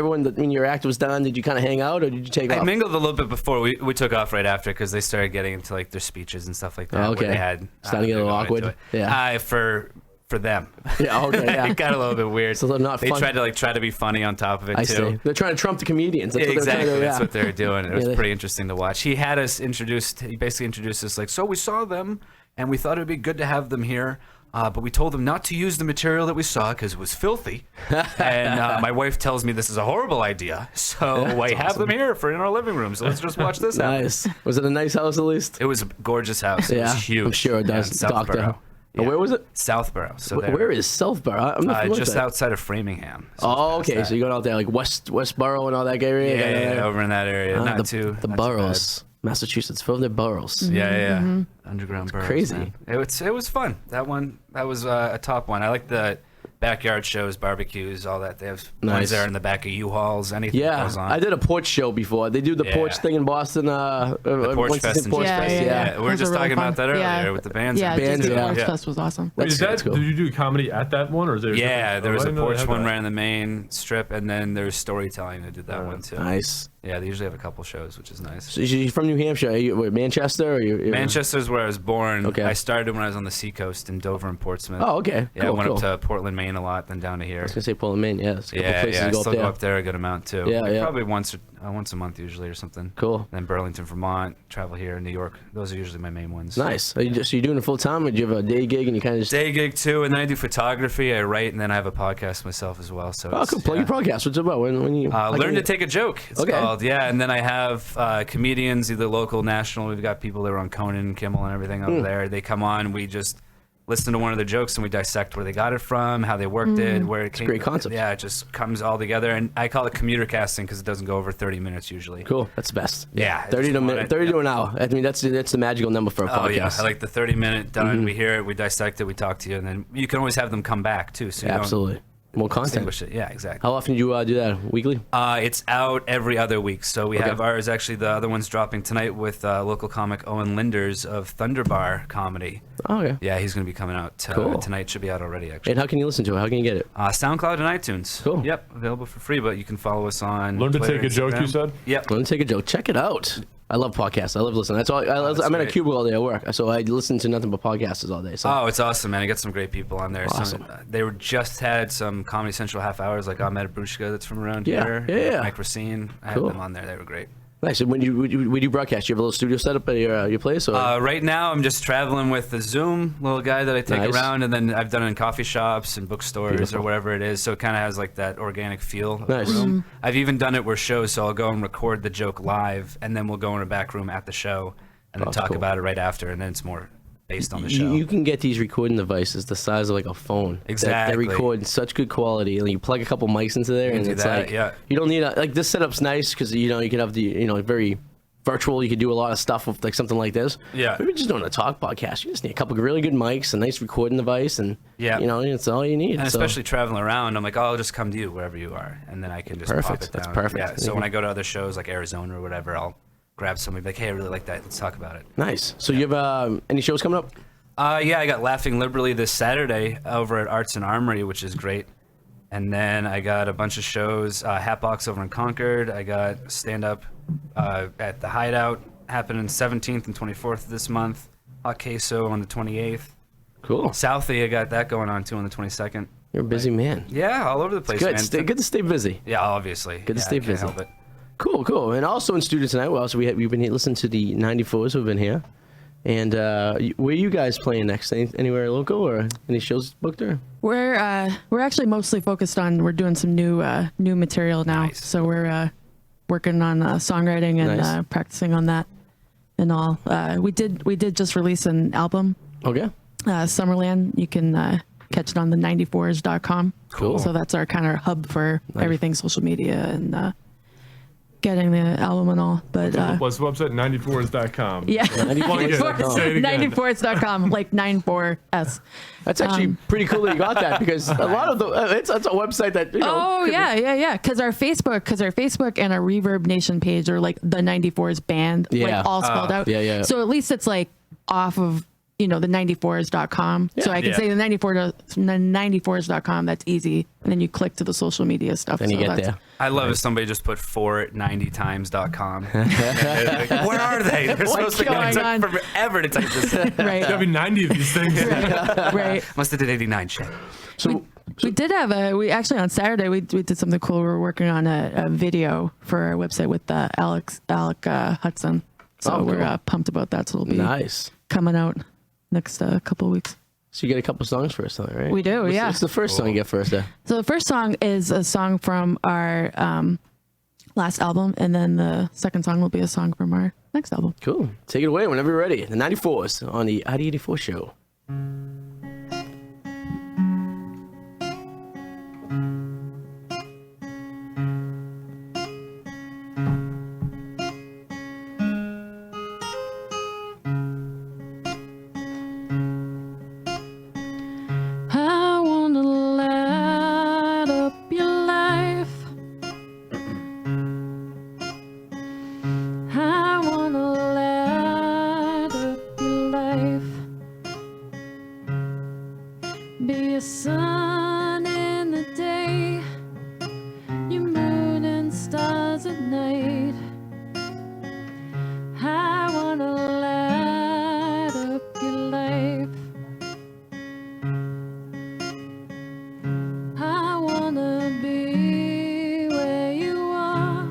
your act was done? Did you kind of hang out or did you take I off? mingled a little bit before we took off right after because they started getting into like their speeches and stuff like that. Oh, where okay. they had Starting to get a they little were going awkward. into it. Yeah. For them. Yeah. Okay. Yeah. It got a little bit weird. So they're not they fun. tried to be funny on top of it I too. see. They're trying to trump the comedians. That's Yeah, what they're exactly. trying to do, That's yeah. what they were doing. It was Yeah, they- pretty interesting to watch. He had us introduced. He basically introduced us like, so we saw them, and we thought it would be good to have them here. But we told them not to use the material that we saw because it was filthy. And my wife tells me this is a horrible idea. So I have them here in our living room. So let's just watch this happen. Nice. Was it a nice house at least? It was a gorgeous house. It Yeah, was huge. I'm sure it Yeah, does. in Southborough. Doctor. Oh, where was it? Southborough. So Where is Southborough? I'm not familiar with just that. outside of Framingham. So Oh, it's past okay. that. So you're going out there like Westboro and all that area. yeah, over in that area. Ah, not the, too the not too boroughs, Massachusetts, filled with boroughs. bad. Yeah. Underground boroughs. crazy. Man. It was fun. That was a top one. I like the backyard shows, barbecues, all that. They have Nice. ones there in the back of U-Hauls. Anything that Yeah, goes on. I did a porch show before. They do the Yeah. porch thing in Boston. the Porch Winston Fest. Porch Fest, yeah. We were Those just are really talking about fun. that earlier Yeah. with the bands. Yeah, and Bands, just the yeah. Porch Yeah. Fest was awesome. Wait, That's cool. did you do comedy at that one or is there? Yeah, there was I a didn't know they porch had one that. right in the main strip, and then there's storytelling. I did that one too. Nice. Yeah, they usually have a couple shows, which is nice. So you're from New Hampshire? Are you Manchester? Or you're Manchester's where I was born. Okay. I started when I was on the seacoast in Dover and Portsmouth. Oh, okay. Yeah, I Cool, went cool. up to Portland, Maine a lot, then down to here. I was gonna say Portland, Maine. Yeah, there's a couple Yeah, places I to go still up there. go up there a good amount too. Yeah, Like, yeah. Probably once a month usually or something. Cool. Then Burlington, Vermont, travel here, New York. Those are usually my main ones. Nice. So you're doing it full time, or do you have a day gig and you kind of just? Day gig too, and then I do photography. I write, and then I have a podcast myself as well. So Oh, it's, cool. Plug your podcast. What's it about? When you Learn to take a joke. It's Okay. called. Yeah, and then I have comedians, either local, national. We've got people that are on Conan, Kimmel, and everything over there. They come on. We just listen to one of their jokes and we dissect where they got it from, how they worked it, where it came. a great concept. Yeah, it just comes all together, and I call it commuter casting because it doesn't go over 30 minutes usually. Cool. That's the best. Yeah, 30 to just want it, 30 to yeah. an hour. I mean, that's the magical number for a podcast. Oh yeah, I like the 30-minute done. We hear it, we dissect it, we talk to you, and then you can always have them come back too. So you don't Absolutely. More content. distinguish it. Yeah, exactly. How often do you do that? Weekly? It's out every other week. So we Okay. have ours, actually, the other one's dropping tonight with local comic Owen Linders of Thunderbar Comedy. Oh, yeah. Yeah, he's going to be coming out Cool. tonight. Should be out already, actually. And how can you listen to it? How can you get it? SoundCloud and iTunes. Cool. Yep, available for free, but you can follow us on Learn to Twitter, take a joke, you Instagram. said? Yep. Let me take a joke. Check it out. I love podcasts. I love listening. That's all. that's I'm in a great. cubicle all day at work, so I listen to nothing but podcasts all day. So Oh, it's awesome, man. I got some great people on there. Awesome. They were just had some Comedy Central half hours, like Ahmed Brushka that's from around Yeah, here. yeah. Mike Racine. I Cool. had them on there. They were great. nice. And when you broadcast, you have a little studio set up at your place, or Right now, I'm just traveling with the Zoom little guy that I take Nice. around, and then I've done it in coffee shops and bookstores Beautiful. or whatever it is. So it kind of has like that organic feel of Nice. the room. I've even done it where shows, so I'll go and record the joke live, and then we'll go in a back room at the show and then That's talk cool. about it right after, and then it's more based on the show. you can get these recording devices the size of like a phone. Exactly. They record in such good quality, and you plug a couple mics into there, can and do it's that, like yeah. you don't need like this setup's nice because you can have the very virtual. You could do a lot of stuff with like something like this. Yeah. Maybe just doing a talk podcast. You just need a couple of really good mics, a nice recording device, and Yeah. you know, it's all you need. And So, especially traveling around, I'm like, oh, I'll just come to you wherever you are, and then I can just pop Perfect. it down. That's perfect. Yeah. So when I go to other shows like Arizona or whatever, I'll grab somebody like, hey, I really like that. Let's talk about it. nice. So you have any shows coming up? Yeah, I got Laughing Liberally this Saturday over at Arts and Armory, which is great. And then I got a bunch of shows, Hatbox over in Concord. I got stand-up at the Hideout happening 17th and 24th this month. Hot Queso on the 28th. Cool. Southie, I got that going on too on the 22nd. You're a busy man. Yeah, all over the place, Good. man. Good to stay busy. Yeah, obviously. Good to Yeah, stay I can't busy. help it. Cool, cool. And also in studio tonight, we've been listening to the 94s who've been here. And where are you guys playing next? Anywhere local or any shows booked or? We're actually mostly focused on, we're doing some new material now. Nice. So we're working on songwriting and Nice. practicing on that and all. We did just release an album, Okay. Summerland. You can catch it on the 94s.com. Cool. So that's our kind of hub for everything social media and getting the album and all. But What's the website? 94s.com. yeah, 94s.com. Say it again. 94s.com, like 94s. That's actually pretty cool that you got that because a lot of the it's a website that you know. Oh yeah. Because our Facebook and our Reverb Nation page are like the 94s band, Yeah. like all spelled out. yeah. So at least it's like off of the 94s.com. So I can Yeah. say the 94s.com. That's easy, and then you click to the social media stuff. Then you so get that's- there. I love if somebody just put 490times.com. Like, where are they? They're supposed to going on? It took forever to type this in. There'll be Right. 90 of these things. Right. Must have did 89 shit. So We did have we actually on Saturday we did something cool. We were working on a video for our website with Alec Hudson. So Oh, we're cool. pumped about that. So it'll be nice. coming out next couple of weeks. So you get a couple songs first, huh, right? We do, yeah. What's the first song you get first? So the first song is a song from our last album, and then the second song will be a song from our next album. Cool. Take it away whenever you're ready. The 94s on the Arty 84 show. I wanna light up your life. I wanna light up your life. Be a sun in the day, your moon and stars at night. I wanna light up your life. I wanna be where you are.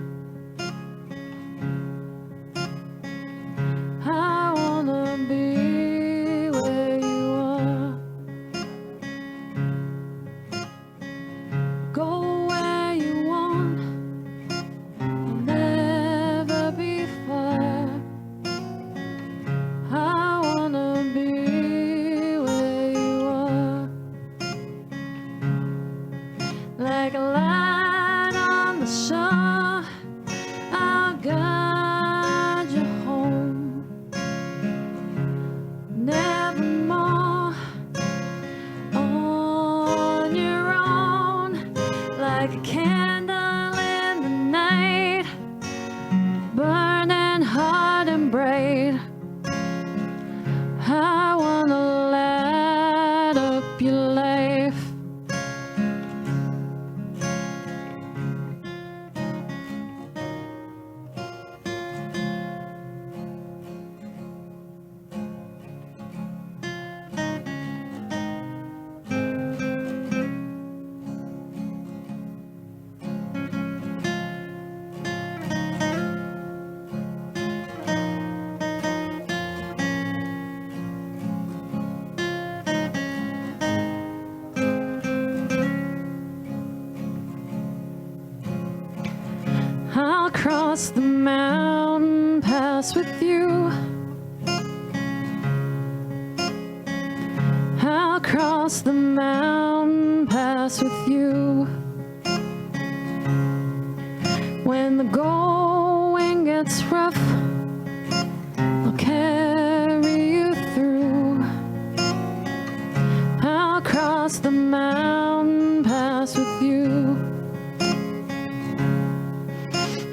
I wanna be where you are. Go where you want. I'll never be far. I wanna be where you are. Like a light on the shore, I'll guide you home. Nevermore on your own, like a candle in the night, burning hot and bright. I wanna light up your life. I'll cross the mountain pass with you. I'll cross the mountain pass with you. When the going gets rough,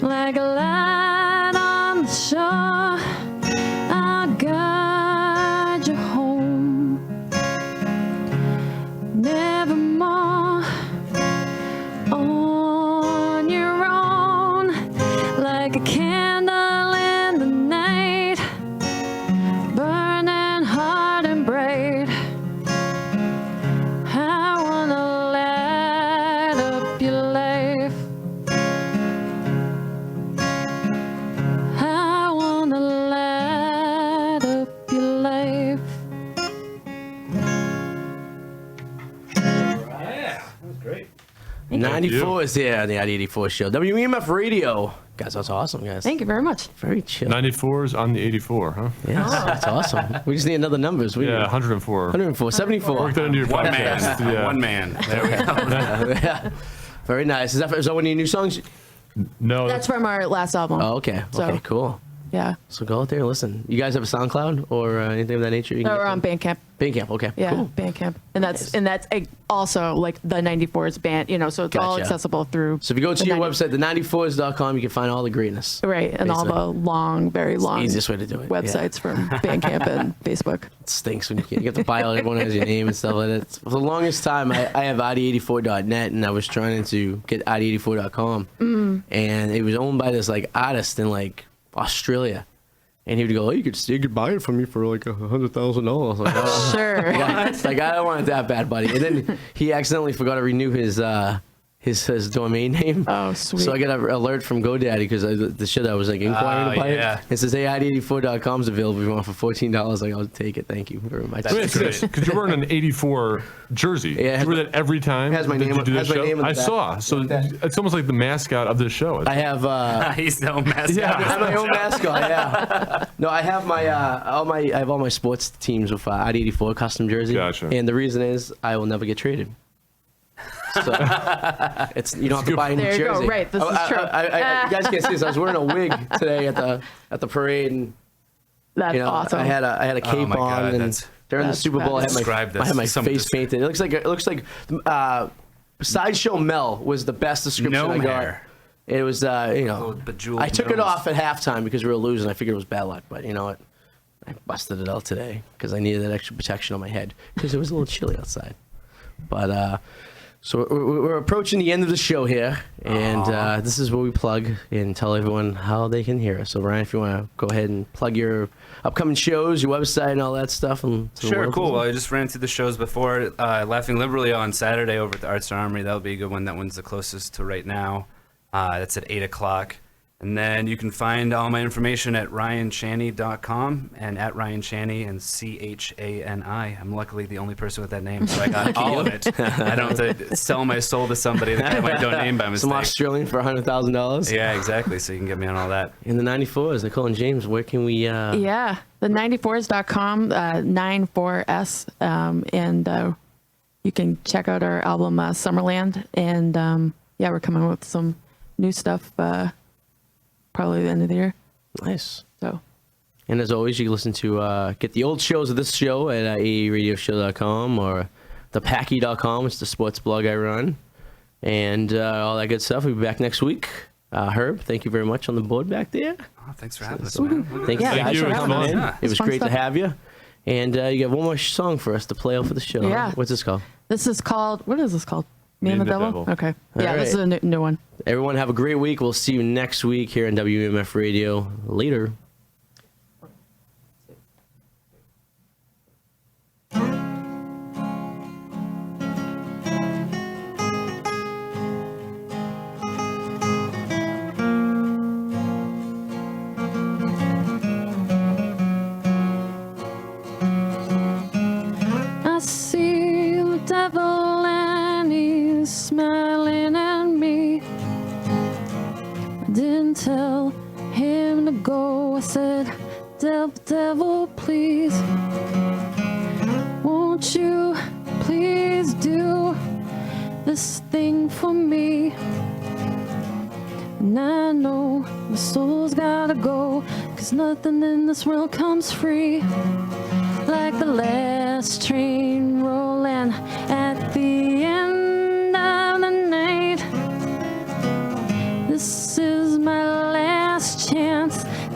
like a light on the shore. I'll guide you home. Nevermore on your own, like a candle in the night, burning hard and bright. I wanna light up your life. I wanna light up your life. Great. 94 is here on the ID84 show. WEMF Radio. Guys, that's awesome, guys. Thank you very much. Very chill. 94 is on the 84, huh? Yes, that's awesome. We just need another numbers. Yeah, 104. 104, 74. Work that into your One podcast. man. Yeah. One man. There we go. Yeah. Very nice. Is that one of your new songs? No, That's from our last album. Oh, okay. So- Okay, cool. Yeah. So go out there and listen. You guys have a SoundCloud or anything of that nature? You can No, get we're on them? Bandcamp. Bandcamp. Okay. Yeah, Cool. Bandcamp, and that's also like the 94's band. So it's all Gotcha. accessible through. So if you go to the your 90 website, the94s.com, you can find all the greatness. right, and all basically. the long, very long, Easiest way to do it. websites from Bandcamp and Facebook. It stinks when you get the bio, everyone has your name and stuff like that. For the longest time, I have ID84.net, and I was trying to get ID84.com, and it was owned by this like artist in like Australia, and he would go, "Oh, you could buy it from me for like $100,000." Like, oh. Sure. Yeah, it's like I don't want it that bad, buddy. And then he accidentally forgot to renew his domain name. Oh, sweet. So I got an alert from GoDaddy because the shit I was like inquiring Oh, about yeah. it. It says, "Hey, ID84.com's available if you want for $14." Like, I'll take it. Thank you very much. That's great. because you're wearing an 84 jersey. Yeah, it has you wear my- that every time. has my that name- you do has this my show? name in the I back. saw. So it's almost like the mascot of this show. I have He's no mascot. Yeah. I have my own mascot. Yeah. No, I have my I have all my sports teams with ID84 custom jersey. Gotcha. And the reason is I will never get traded. So it's you don't have to buy a new There you go. jersey. Right, this is true. You guys can't see this. I was wearing a wig today at the parade, and That's you know awesome. I had a cape my on, God, and that's- during the that's Super Bowl, I had Describe this. I had my Some face dis- painted. It looks like Sideshow Mel was the best description I Gnome got. hair. It was Little bejeweled I took it gnomes. off at halftime because we were losing. I figured it was bad luck, but you know what? I busted it out today because I needed that extra protection on my head because it was a little chilly outside. But so we're approaching the end of the show here, and this is where we plug and tell everyone how they can hear us. So Ryan, if you want to go ahead and plug your upcoming shows, your website, and all that stuff. And to the Sure, world. cool. Well, I just ran through the shows before. Laughing Liberally on Saturday over at the Arts Armory. That'll be a good one. That one's the closest to right now. That's at 8 o'clock. And then you can find all my information at ryanchani.com and at Ryan Chani and Chani. I'm luckily the only person with that name, so I got all of it. I don't have to sell my soul to somebody that had my domain by Some mistake. Australian for $100,000. Yeah, exactly. So you can get me on all that. In the 94s, Nicole and James, where can we? Yeah, the 94s.com, 94s, and you can check out our album Summerland, and yeah, we're coming with some new stuff probably the end of the year. Nice. So And as always, you can listen to get the old shows of this show at aeradioshow.com or thepacky.com. It's the sports blog I run. And all that good stuff. We'll be back next week. Herb, thank you very much on the board back there. Oh, thanks for having us, man. Thank you Yeah, guys thank you. for It's coming fun. in. Yeah, It was fun great stuff. to have you. And you got one more song for us to play out for the show. Yeah. What's this called? this is called, what is this called? Me and the Devil? Okay. All Yeah, this is right. a new one. Everyone have a great week. We'll see you next week here on WMF Radio. Later. I see the devil and he's smiling at me. I didn't tell him to go. I said, devil, devil, please. Won't you please do this thing for me? And I know my soul's gotta go, 'cause nothing in this world comes free. Like the last train rolling at the end of the night. This is my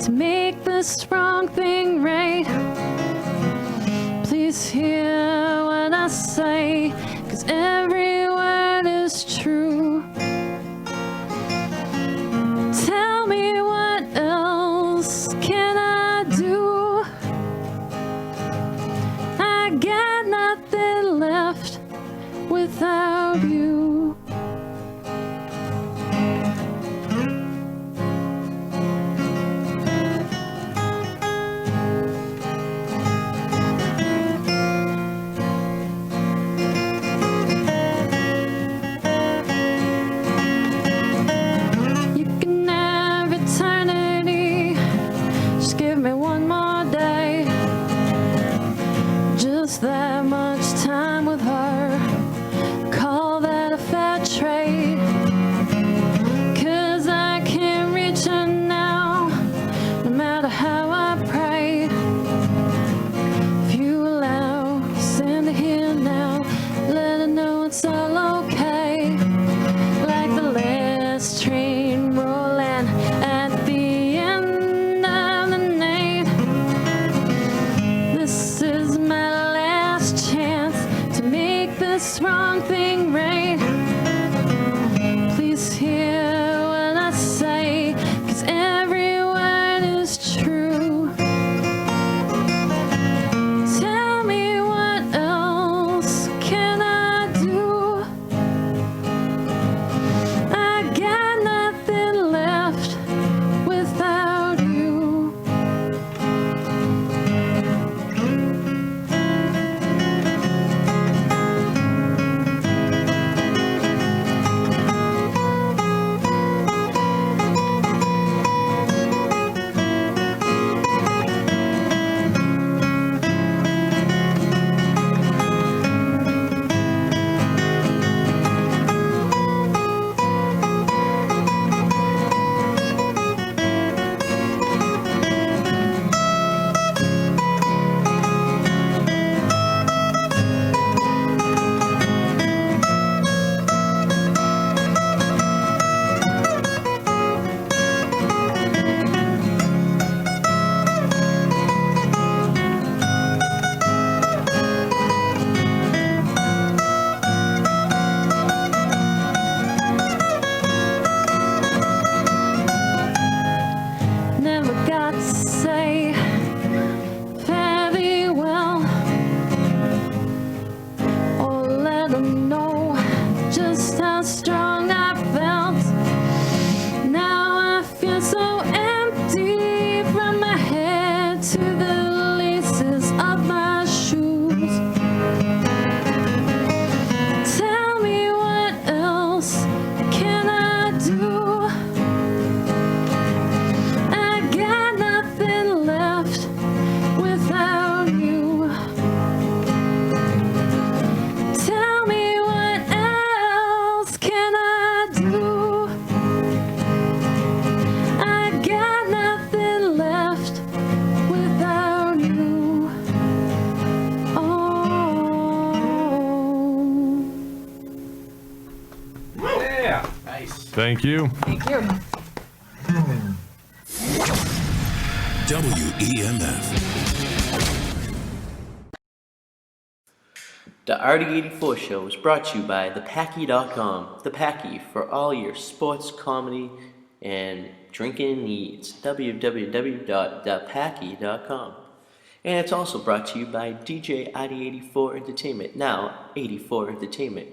to make this wrong thing right. Please hear what I say, 'cause every word is true. Tell me what else can I do? I got nothing left without you. You can have eternity, just give me one more day. Just that much time with her, call that a fair trade. 'Cause I can't reach her now, no matter how I pray. If you allow, send her here now, let her know it's all okay. Like the last train rolling at the end of the night. This is my last chance to make this wrong thing right. Please hear what I say, 'cause every word is true. Tell me what else can I do? I got nothing left without you. Never got to say fare thee well, or let them know just how strong I felt. Now I feel so empty from my head to the laces of my shoes. Tell me what else can I do? I got nothing left without you. Tell me what else can I do? I got nothing left without you. Oh. Yeah. Nice. Thank you. Thank you. WEMF. The Arty 84 show is brought to you by thepacky.com. The Packy for all your sports, comedy, and drinking needs. www.thepacky.com. And it's also brought to you by DJ Arty 84 Entertainment, now 84 Entertainment.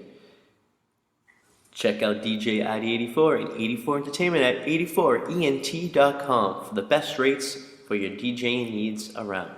Check out DJ Arty 84 and 84 Entertainment at 84ent.com for the best rates for your DJing needs around.